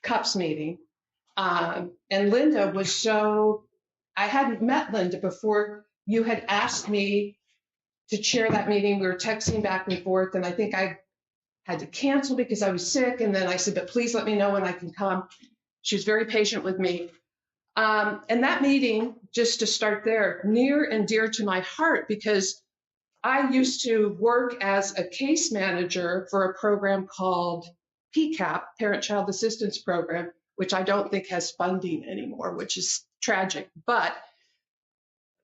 CUPS meeting. And Linda was so, I hadn't met Linda before you had asked me to chair that meeting. We were texting back and forth, and I think I had to cancel because I was sick. And then I said, but please let me know when I can come. She was very patient with me. And that meeting, just to start there, near and dear to my heart, because I used to work as a case manager for a program called PCAP, Parent-Child Assistance Program, which I don't think has funding anymore, which is tragic. But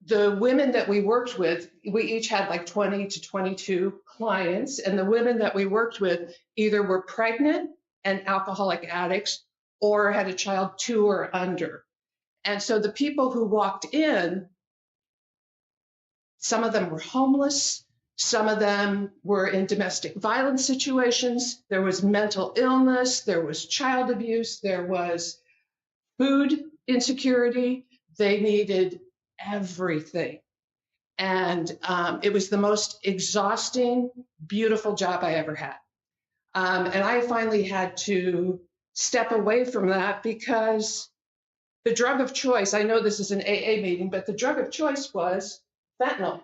the women that we worked with, we each had like 20 to 22 clients, and the women that we worked with either were pregnant and alcoholic addicts or had a child 2 or under. And so the people who walked in, some of them were homeless, some of them were in domestic violence situations, there was mental illness, there was child abuse, there was food insecurity. They needed everything. And it was the most exhausting, beautiful job I ever had. And I finally had to step away from that because the drug of choice, I know this is an AA meeting, but the drug of choice was fentanyl.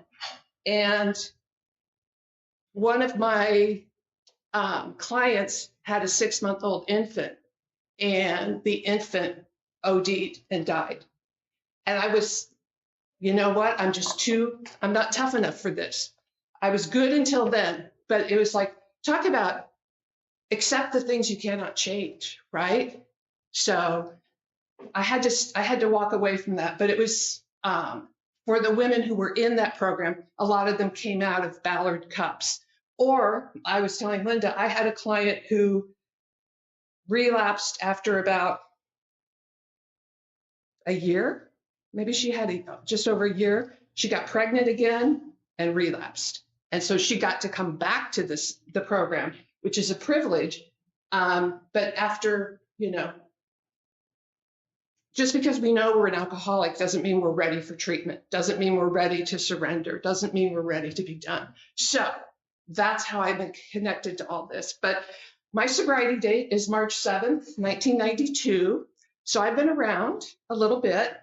And one of my clients had a 6-month-old infant, and the infant OD'd and died. And I was, you know what, I'm not tough enough for this. I was good until then, but it was like, talk about accept the things you cannot change, right? So I had to walk away from that, but it was for the women who were in that program, a lot of them came out of Ballard CUPS. Or I was telling Linda, I had a client who relapsed after about a year. Maybe she had just over a year. She got pregnant again and relapsed. And so she got to come back to the program, which is a privilege. But after, just because we know we're an alcoholic doesn't mean we're ready for treatment, doesn't mean we're ready to surrender, doesn't mean we're ready to be done. So that's how I've been connected to all this. But my sobriety date is March 7th, 1992. So I've been around a little bit.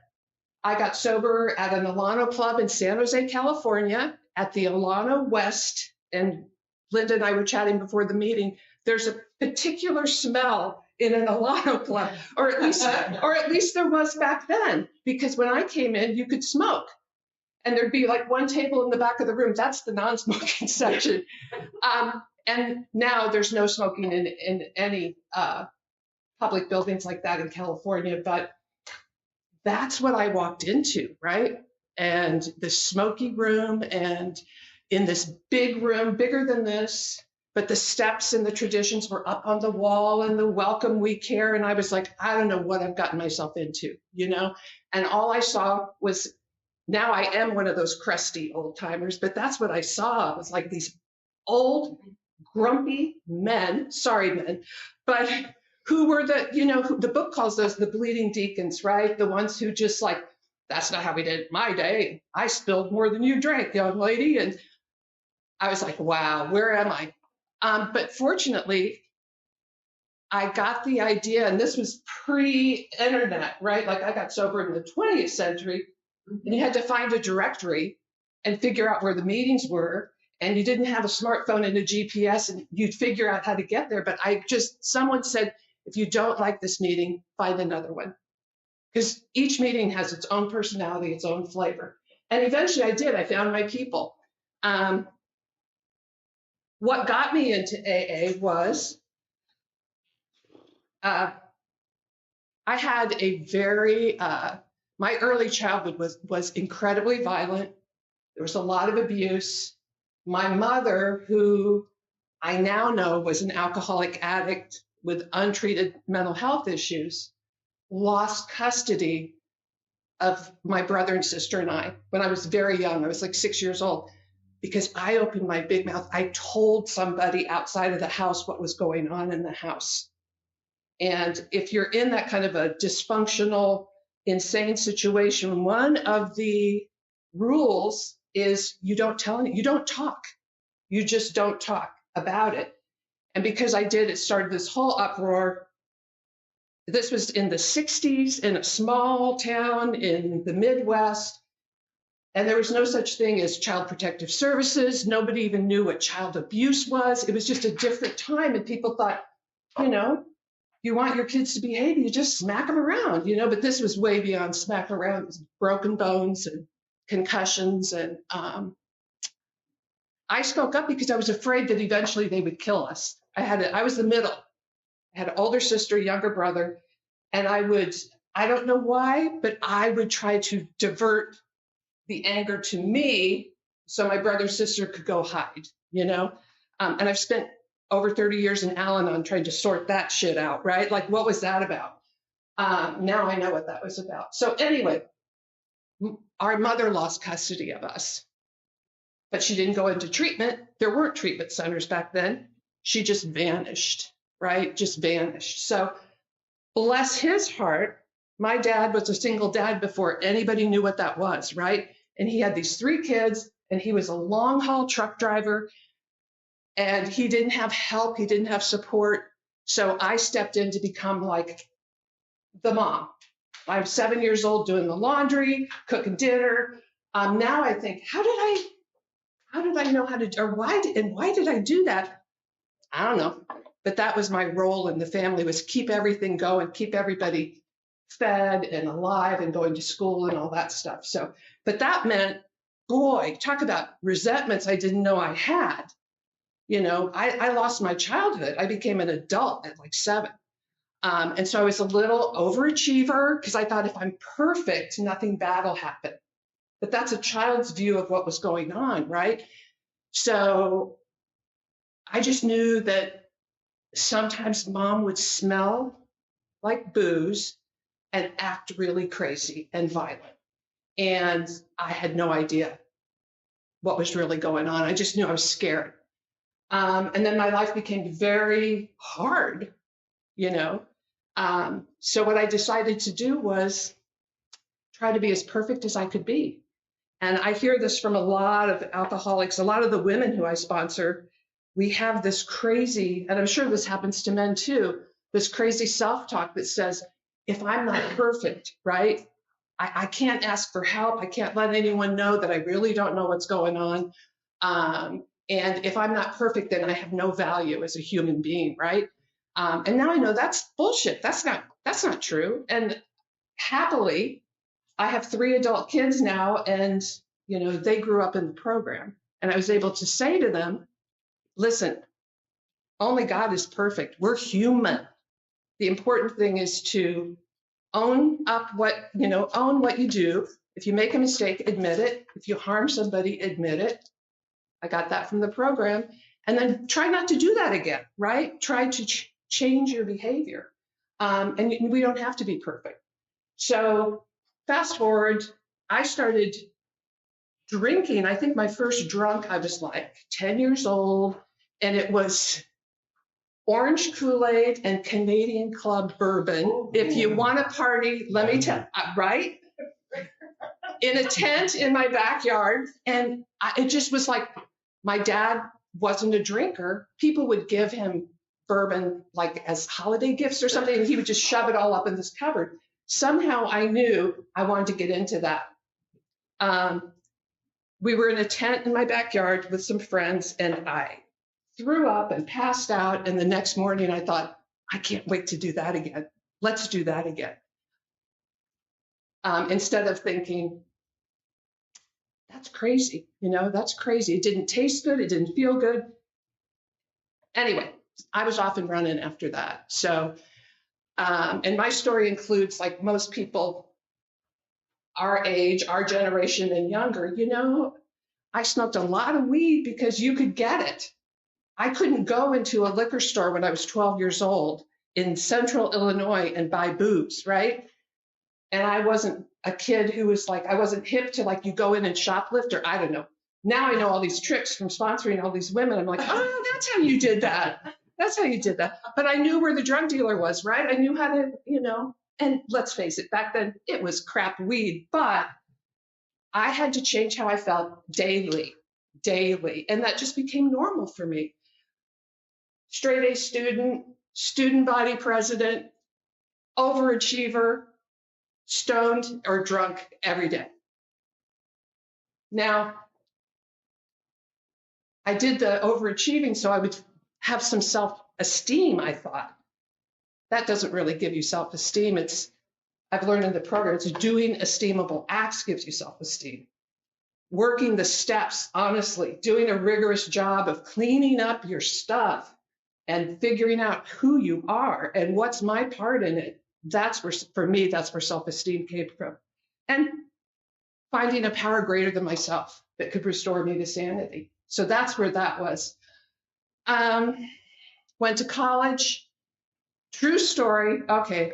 I got sober at an Alano club in San Jose, California, at the Alano West. And Linda and I were chatting before the meeting. There's a particular smell in an Alano club, or at least there was back then, because when I came in, you could smoke. And there'd be like one table in the back of the room. That's the non-smoking section. And now there's no smoking in any public buildings like that in California. But that's what I walked into, right? And the smoky room, and in this big room, bigger than this, but the steps and the traditions were up on the wall, and the welcome, we care. And I was like, I don't know what I've gotten myself into, And all I saw was, now I am one of those crusty old timers, but that's what I saw. It was like these old, grumpy men, sorry men, but who were the book calls those the bleeding deacons, right? The ones who just like, that's not how we did it in my day. I spilled more than you drank, young lady. And I was like, wow, where am I? But fortunately, I got the idea, and this was pre-internet, right? Like I got sober in the 20th century, and you had to find a directory and figure out where the meetings were. And you didn't have a smartphone and a GPS, and you'd figure out how to get there. But someone said, if you don't like this meeting, find another one. Because each meeting has its own personality, its own flavor. And eventually I did. I found my people. What got me into AA was I had a very, my early childhood was incredibly violent. There was a lot of abuse. My mother, who I now know was an alcoholic addict with untreated mental health issues, lost custody of my brother and sister and I when I was very young. I was like 6 years old, because I opened my big mouth. I told somebody outside of the house what was going on in the house. And if you're in that kind of a dysfunctional, insane situation, one of the rules is you don't tell anyone, you don't talk. You just don't talk about it. And because I did, it started this whole uproar. This was in the 60s in a small town in the Midwest. And there was no such thing as child protective services. Nobody even knew what child abuse was. It was just a different time. And people thought, you know, you want your kids to behave, you just smack them around, you know, but this was way beyond smack around. It was broken bones and concussions. And I spoke up because I was afraid that eventually they would kill us. I was the middle. I had an older sister, younger brother, and I don't know why, but I would try to divert the anger to me so my brother and sister could go hide, you know? And I've spent over 30 years in Al-Anon trying to sort that shit out, right? Like, what was that about? Now I know what that was about. So anyway, our mother lost custody of us, but she didn't go into treatment. There weren't treatment centers back then. She just vanished, right? Just vanished. So bless his heart, my dad was a single dad before anybody knew what that was, right? And he had these 3 kids, and he was a long haul truck driver, and he didn't have help. He didn't have support. So I stepped in to become like the mom. I'm 7 years old doing the laundry, cooking dinner. Now I think, how did I know how to, or why did I do that? I don't know. But that was my role in the family, was keep everything going, keep everybody fed and alive and going to school and all that stuff. So, but that meant, boy, talk about resentments I didn't know I had. You know, I lost my childhood. I became an adult at like 7. And so I was a little overachiever because I thought if I'm perfect, nothing bad will happen. But that's a child's view of what was going on, right? So I just knew that sometimes mom would smell like booze and act really crazy and violent. And I had no idea what was really going on. I just knew I was scared. And then my life became very hard, you know. So what I decided to do was try to be as perfect as I could be. And I hear this from a lot of alcoholics, a lot of the women who I sponsor. We have this crazy, and I'm sure this happens to men too, this crazy self-talk that says, if I'm not perfect, right, I can't ask for help. I can't let anyone know that I really don't know what's going on. And if I'm not perfect, then I have no value as a human being, right? And now I know that's bullshit. That's not true. And happily, I have 3 adult kids now, and you know, they grew up in the program. And I was able to say to them, listen, only God is perfect. We're human. The important thing is to own what you do. If you make a mistake, admit it. If you harm somebody, admit it. I got that from the program. And then try not to do that again, right? Try to change your behavior. And we don't have to be perfect. So fast forward, I started drinking. I think my first drunk, I was like 10 years old, and it was orange Kool-Aid and Canadian Club bourbon. If you want to party, let me tell, right? In a tent in my backyard. And it just was like, my dad wasn't a drinker. People would give him bourbon like as holiday gifts or something, and he would just shove it all up in this cupboard. Somehow I knew I wanted to get into that. We were in a tent in my backyard with some friends, and I threw up and passed out. And the next morning I thought, I can't wait to do that again. Let's do that again. Instead of thinking, that's crazy, that's crazy. It didn't taste good. It didn't feel good. Anyway, I was off and running after that. So, and my story includes, like most people our age, our generation and younger, I smoked a lot of weed because you could get it. I couldn't go into a liquor store when I was 12 years old in central Illinois and buy booze, right? And I wasn't a kid who was like, I wasn't hip to like, you go in and shoplift, or I don't know. Now I know all these tricks from sponsoring all these women. I'm like, oh, that's how you did that. That's how you did that. But I knew where the drug dealer was, right? I knew how to, and let's face it, back then it was crap weed, but I had to change how I felt daily. And that just became normal for me. Straight A student body president, overachiever, stoned or drunk every day. Now, I did the overachieving so I would have some self-esteem, I thought. That doesn't really give you self-esteem. I've learned in the program, it's doing esteemable acts gives you self-esteem. Working the steps, honestly, doing a rigorous job of cleaning up your stuff and figuring out who you are and what's my part in it. That's where, for me, that's where self-esteem came from. And finding a power greater than myself that could restore me to sanity. So that's where that was. Went to college. True story. Okay,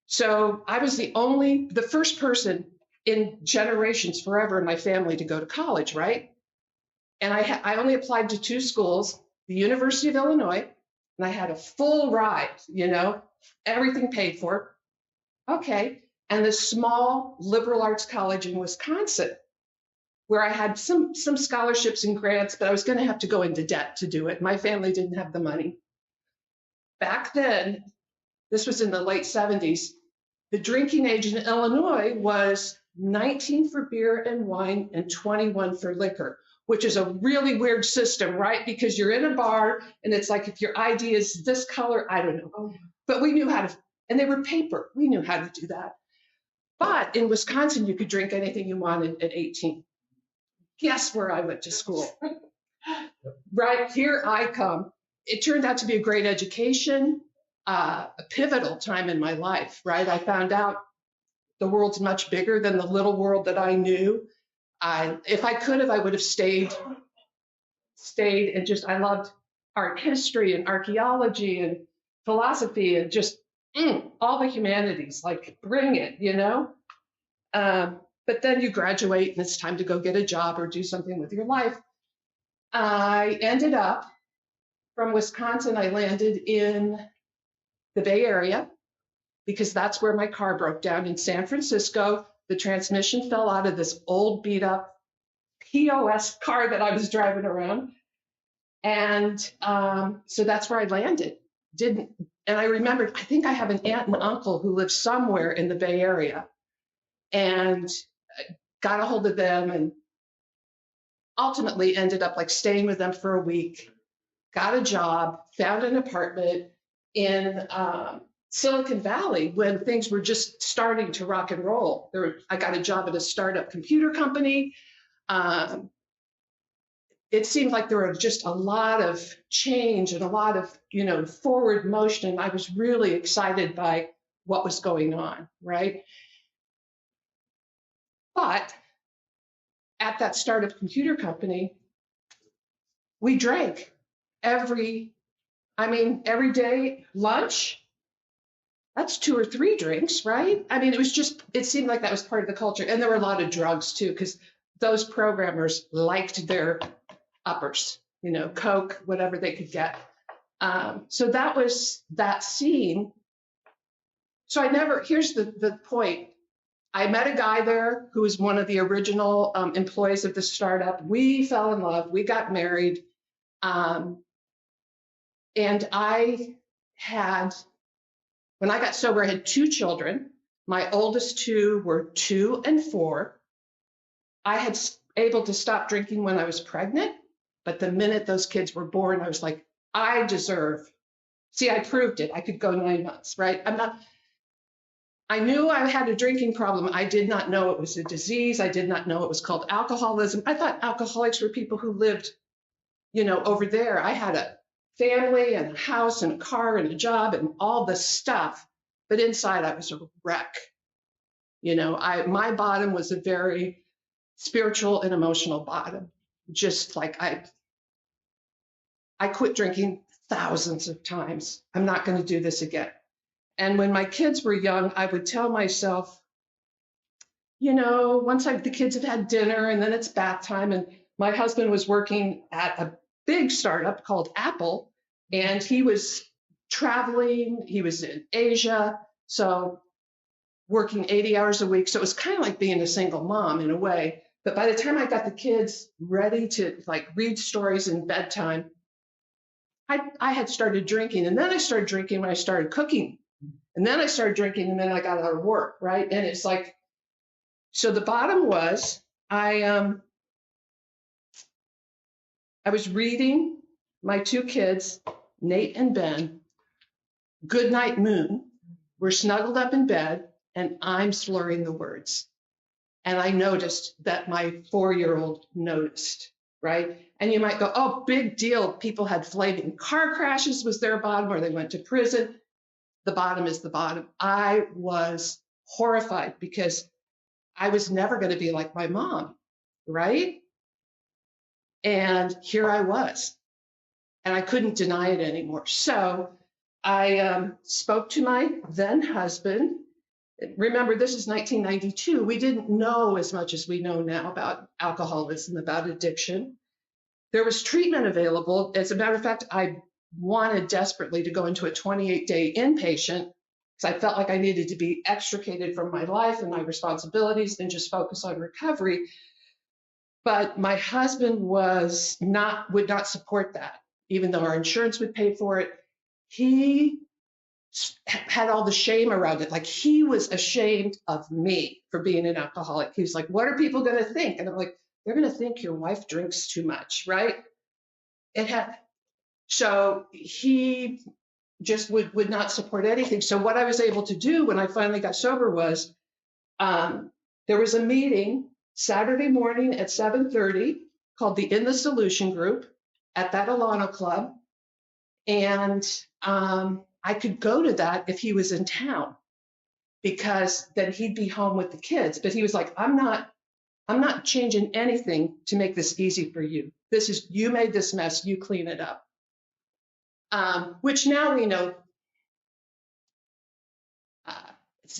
so I was the first person in generations forever in my family to go to college, right? And I only applied to 2 schools, the University of Illinois, and I had a full ride, everything paid for. Okay. And the small liberal arts college in Wisconsin, where I had some scholarships and grants, but I was going to have to go into debt to do it. My family didn't have the money. Back then, this was in the late 70s, the drinking age in Illinois was 19 for beer and wine and 21 for liquor, which is a really weird system, right? Because you're in a bar and it's like, if your ID is this color, I don't know. But we knew how to, and they were paper. We knew how to do that. But in Wisconsin, you could drink anything you wanted at 18. Guess where I went to school? Right, here I come. It turned out to be a great education, a pivotal time in my life, right? I found out the world's much bigger than the little world that I knew. If I could have, I would have stayed and just, I loved art history and archaeology and philosophy and just all the humanities, like bring it, But then you graduate and it's time to go get a job or do something with your life. I ended up from Wisconsin, I landed in the Bay Area because that's where my car broke down in San Francisco. The transmission fell out of this old beat up POS car that I was driving around. And so that's where I landed. And I remembered, I think I have an aunt and uncle who live somewhere in the Bay Area, and got a hold of them and ultimately ended up like staying with them for a week, got a job, found an apartment in Silicon Valley when things were just starting to rock and roll. I got a job at a startup computer company. It seemed like there were just a lot of change and a lot of, forward motion. And I was really excited by what was going on, right? But at that startup computer company, we drank every day lunch. That's 2 or 3 drinks, right? It seemed like that was part of the culture. And there were a lot of drugs too, because those programmers liked their uppers, Coke, whatever they could get. So that was that scene. So here's the point. I met a guy there who was one of the original employees of the startup. We fell in love. We got married. And when I got sober, I had 2 children. My oldest 2 were 2 and 4. I had able to stop drinking when I was pregnant, but the minute those kids were born, I was like, I proved it. I could go 9 months, right? I knew I had a drinking problem. I did not know it was a disease. I did not know it was called alcoholism. I thought alcoholics were people who lived, over there. I had a family and a house and a car and a job and all this stuff, but inside I was a wreck. My bottom was a very spiritual and emotional bottom. Just like I quit drinking thousands of times. I'm not going to do this again. And when my kids were young, I would tell myself, once the kids have had dinner and then it's bath time, and my husband was working at a big startup called Apple, and he was traveling, he was in Asia, so working 80 hours a week. So it was kind of like being a single mom in a way. But by the time I got the kids ready to read stories in bedtime, I had started drinking. And then I started drinking when I started cooking. And then I started drinking, and then I got out of work, right? And it's like, so the bottom was, I was reading my two kids, Nate and Ben, Goodnight Moon. We're snuggled up in bed, and I'm slurring the words. And I noticed that my 4-year-old noticed, right? And you might go, oh, big deal. People had flaming car crashes was their bottom, or they went to prison. The bottom is the bottom. I was horrified because I was never going to be like my mom, right? And here I was, and I couldn't deny it anymore. So I spoke to my then husband. Remember, this is 1992. We didn't know as much as we know now about alcoholism, about addiction. There was treatment available. As a matter of fact, I wanted desperately to go into a 28-day inpatient because I felt like I needed to be extricated from my life and my responsibilities and just focus on recovery. But my husband would not support that, even though our insurance would pay for it. He had all the shame around it. Like, he was ashamed of me for being an alcoholic. He was like, what are people going to think? And I'm like, they're going to think your wife drinks too much, right? So he just would not support anything. So what I was able to do when I finally got sober was, there was a meeting Saturday morning at 7:30 called the In the Solution Group at that Alano Club. And I could go to that if he was in town, because then he'd be home with the kids. But he was like, I'm not changing anything to make this easy for you. You made this mess, you clean it up. Which now we know,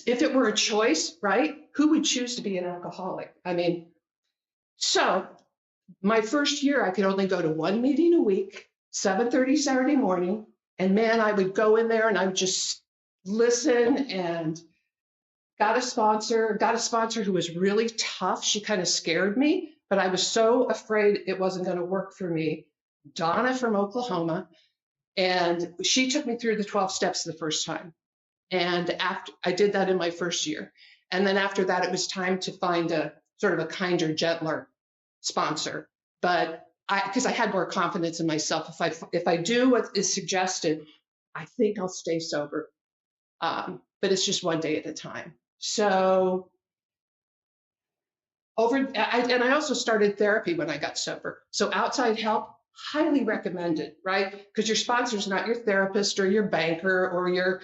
if it were a choice, right? Who would choose to be an alcoholic? I mean, so my first year, I could only go to one meeting a week, 7:30 Saturday morning. And man, I would go in there and I would just listen, and got a sponsor who was really tough. She kind of scared me, but I was so afraid it wasn't going to work for me. Donna from Oklahoma. And she took me through the 12 steps the first time. And after I did that in my first year. And then after that, it was time to find a sort of a kinder, gentler sponsor. But because I had more confidence in myself, if I do what is suggested, I think I'll stay sober. But it's just one day at a time. So I also started therapy when I got sober. So outside help, highly recommended, right? Because your sponsor's not your therapist or your banker or your,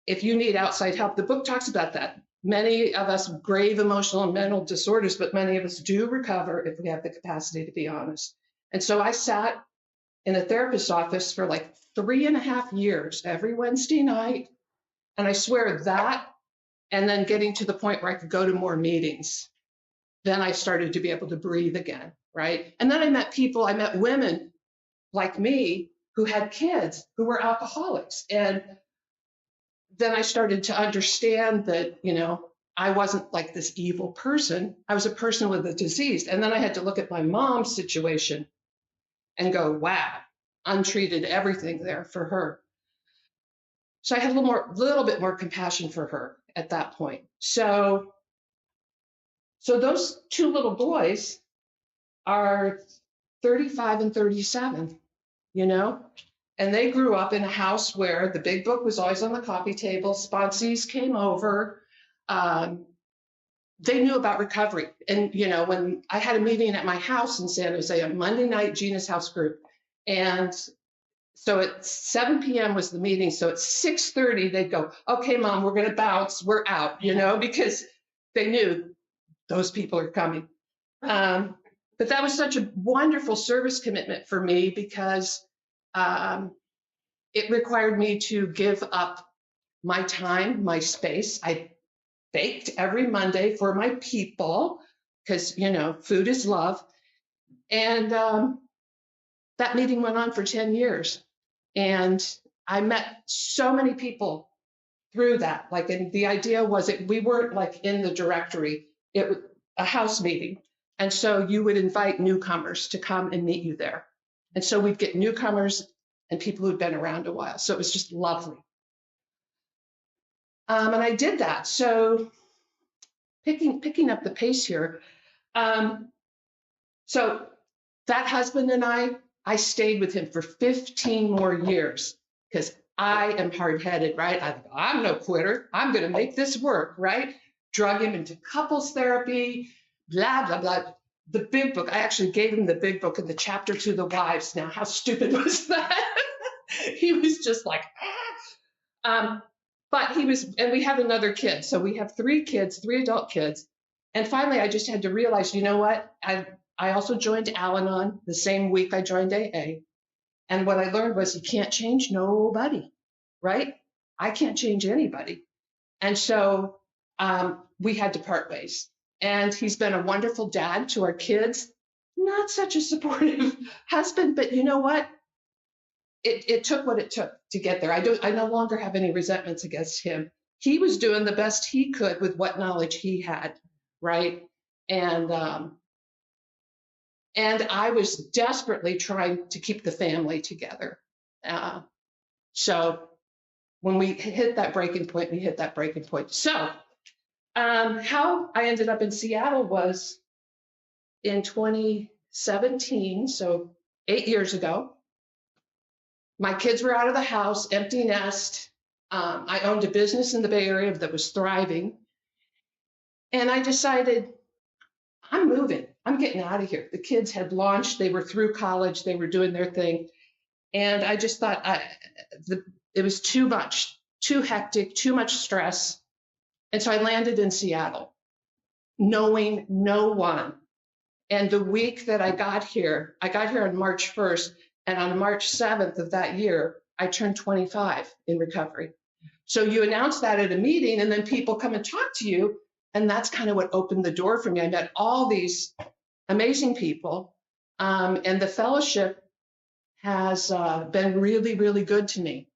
if you need outside help, the book talks about that. Many of us have grave emotional and mental disorders, but many of us do recover if we have the capacity to be honest. And so I sat in a therapist's office for like 3.5 years every Wednesday night. And I swear that, and then getting to the point where I could go to more meetings, then I started to be able to breathe again, right? And then I met women like me who had kids who were alcoholics. And then I started to understand that, I wasn't like this evil person. I was a person with a disease. And then I had to look at my mom's situation and go, wow, untreated everything there for her. So I had a little bit more compassion for her at that point. So those two little boys are 35 and 37, and they grew up in a house where the big book was always on the coffee table. Sponsees came over. They knew about recovery. And, when I had a meeting at my house in San Jose on Monday night, Gina's house group, and so at 7 p.m. was the meeting. So at 6:30, they'd go, okay, Mom, we're going to bounce. We're out, because they knew those people are coming. But that was such a wonderful service commitment for me because it required me to give up my time, my space. I baked every Monday for my people because, food is love. And that meeting went on for 10 years. And I met so many people through that. And the idea was that we weren't like in the directory. It was a house meeting. And so you would invite newcomers to come and meet you there. And so we'd get newcomers and people who'd been around a while. So it was just lovely. And I did that. So picking up the pace here. Um, so that husband and I stayed with him for 15 more years because I am hard-headed, right? I'm no quitter. I'm going to make this work, right? Drug him into couples therapy, blah, blah, blah. The big book, I actually gave him the big book and the chapter to the wives. Now, how stupid was that? He was just like, ah. But he was, and we have another kid. So we have 3 kids, 3 adult kids. And finally, I just had to realize, you know what? I also joined Al-Anon the same week I joined AA. And what I learned was you can't change nobody, right? I can't change anybody. And so we had to part ways. And he's been a wonderful dad to our kids, not such a supportive husband, but you know what? It took what it took to get there. I no longer have any resentments against him. He was doing the best he could with what knowledge he had, right? And I was desperately trying to keep the family together. So when we hit that breaking point, we hit that breaking point. So how I ended up in Seattle was in 2017, so 8 years ago. My kids were out of the house, empty nest. I owned a business in the Bay Area that was thriving. And I decided, I'm moving. I'm getting out of here. The kids had launched. They were through college. They were doing their thing. And I just thought it was too much, too hectic, too much stress. And so I landed in Seattle, knowing no one. And the week that I got here on March 1st, and on March 7th of that year, I turned 25 in recovery. So you announce that at a meeting, and then people come and talk to you. And that's kind of what opened the door for me. I met all these amazing people, and the fellowship has been really, really good to me.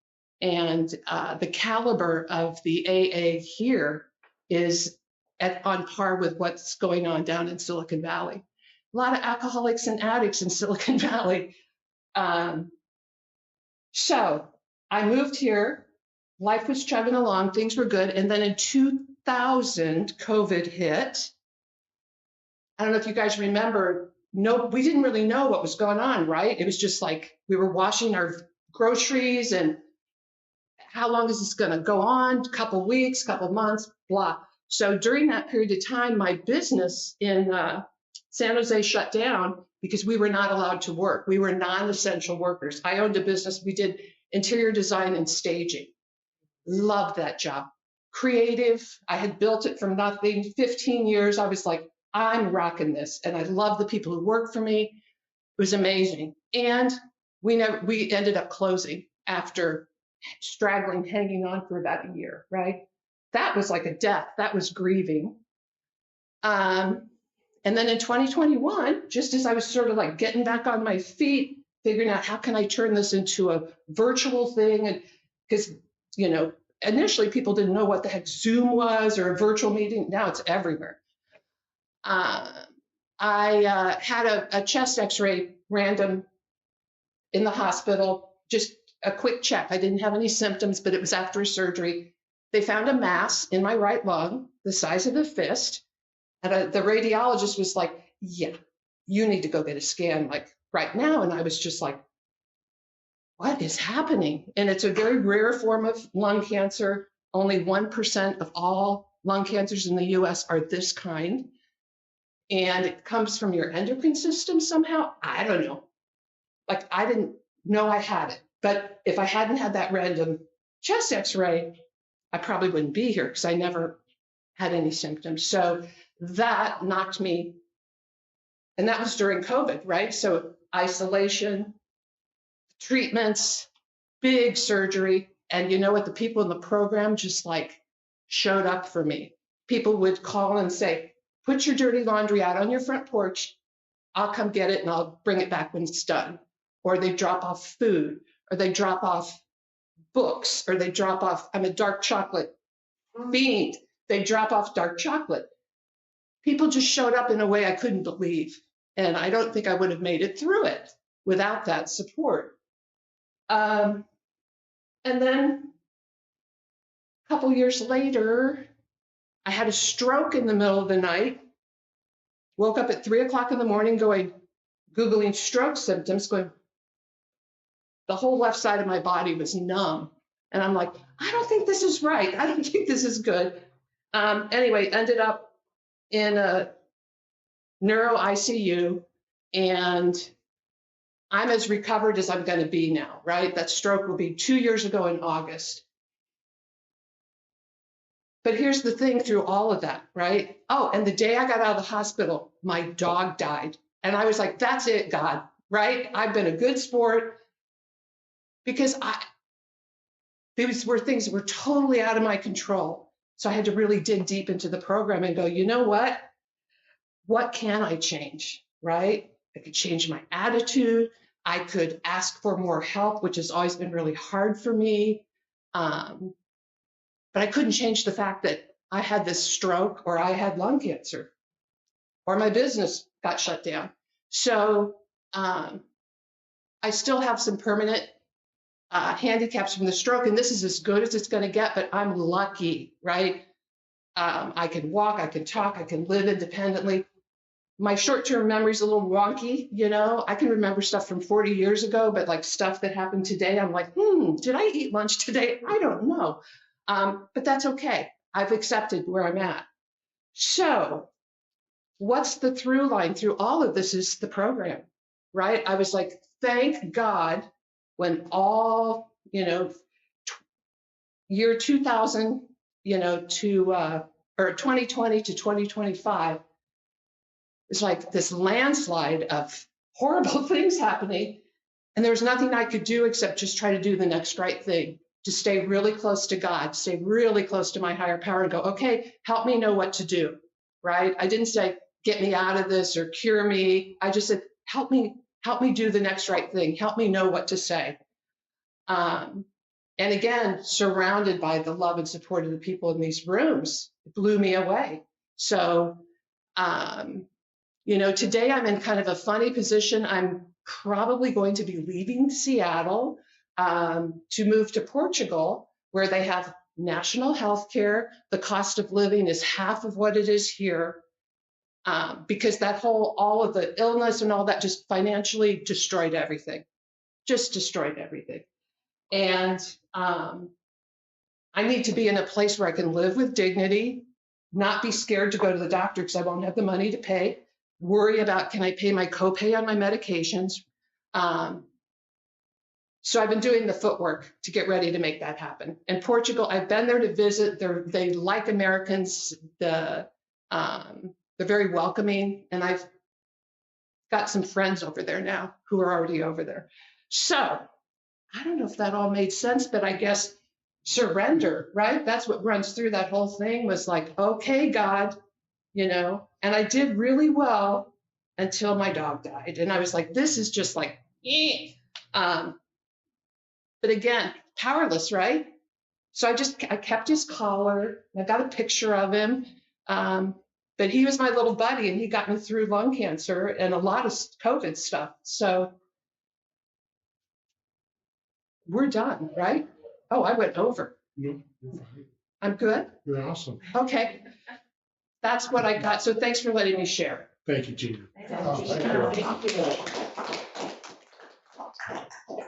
And the caliber of the AA here is on par with what's going on down in Silicon Valley. A lot of alcoholics and addicts in Silicon Valley. So I moved here. Life was chugging along. Things were good. And then in 2000, COVID hit. I don't know if you guys remember. No, we didn't really know what was going on, right? It was just like we were washing our groceries and how long is this going to go on? A couple weeks, couple months, blah. So during that period of time, my business in San Jose shut down because we were not allowed to work. We were non-essential workers. I owned a business. We did interior design and staging. Loved that job. Creative. I had built it from nothing. 15 years. I was like, I'm rocking this. And I love the people who work for me. It was amazing. And we ended up closing after straggling, hanging on for about a year, right? That was like a death. That was grieving. And then in 2021, just as I was sort of like getting back on my feet, figuring out how can I turn this into a virtual thing, and because initially people didn't know what the heck Zoom was or a virtual meeting. Now it's everywhere. I had a chest X-ray random in the hospital, just a quick check. I didn't have any symptoms, but it was after a surgery. They found a mass in my right lung, the size of a fist. And the radiologist was like, yeah, you need to go get a scan like right now. And I was just like, what is happening? And it's a very rare form of lung cancer. Only 1% of all lung cancers in the US are this kind. And it comes from your endocrine system somehow. I don't know. Like, I didn't know I had it. But if I hadn't had that random chest X-ray, I probably wouldn't be here because I never had any symptoms. So that knocked me, and that was during COVID, right? So isolation, treatments, big surgery. And you know what? The people in the program just like showed up for me. People would call and say, put your dirty laundry out on your front porch. I'll come get it and I'll bring it back when it's done. Or they drop off food, or they drop off books, or they drop off, I'm a dark chocolate fiend. They drop off dark chocolate. People just showed up in a way I couldn't believe. And I don't think I would have made it through it without that support. And then A couple years later, I had a stroke in the middle of the night, woke up at 3 o'clock in the morning Googling stroke symptoms, the whole left side of my body was numb. And I'm like, I don't think this is right. I don't think this is good. Anyway, ended up in a neuro ICU, and I'm as recovered as I'm going to be now, right? That stroke will be 2 years ago in August. But here's the thing through all of that, right? Oh, and the day I got out of the hospital, my dog died. And I was like, that's it, God, right? I've been a good sport, because these were things that were totally out of my control. So I had to really dig deep into the program and go, you know what? What can I change, right? I could change my attitude. I could ask for more help, which has always been really hard for me. But I couldn't change the fact that I had this stroke, or I had lung cancer, or my business got shut down. So I still have some permanent handicaps from the stroke, and this is as good as it's going to get, but I'm lucky, right? I can walk, I can talk, I can live independently. My short-term memory is a little wonky, I can remember stuff from 40 years ago, but like stuff that happened today, I'm like, did I eat lunch today? I don't know. But that's okay. I've accepted where I'm at. So what's the through line through all of this is the program, right? I was like, thank God, when all, year 2000, or 2020 to 2025, it's like this landslide of horrible things happening. And there was nothing I could do except just try to do the next right thing, to stay really close to God, stay really close to my higher power, and go, okay, help me know what to do, right? I didn't say, get me out of this or cure me. I just said, help me do the next right thing. Help me know what to say. And again, surrounded by the love and support of the people in these rooms, it blew me away. So, today I'm in kind of a funny position. I'm probably going to be leaving Seattle to move to Portugal, where they have national health care. The cost of living is half of what it is here, because all of the illness and all that just financially destroyed everything, And I need to be in a place where I can live with dignity, not be scared to go to the doctor because I won't have the money to pay, worry about, can I pay my copay on my medications? So I've been doing the footwork to get ready to make that happen. In Portugal, I've been there to visit. They like Americans. They're very welcoming, and I've got some friends over there now who are already over there. So I don't know if that all made sense, but I guess surrender, right? That's what runs through that whole thing, was like, okay, God, and I did really well until my dog died. And I was like, this is just like, but again, powerless, right? So I kept his collar. I got a picture of him. But he was my little buddy, and he got me through lung cancer and a lot of COVID stuff. So we're done, right? Oh, I went over. No, you're fine. I'm good? You're awesome. Okay. That's what I got. So thanks for letting me share. Thank you, Gina. Thank you.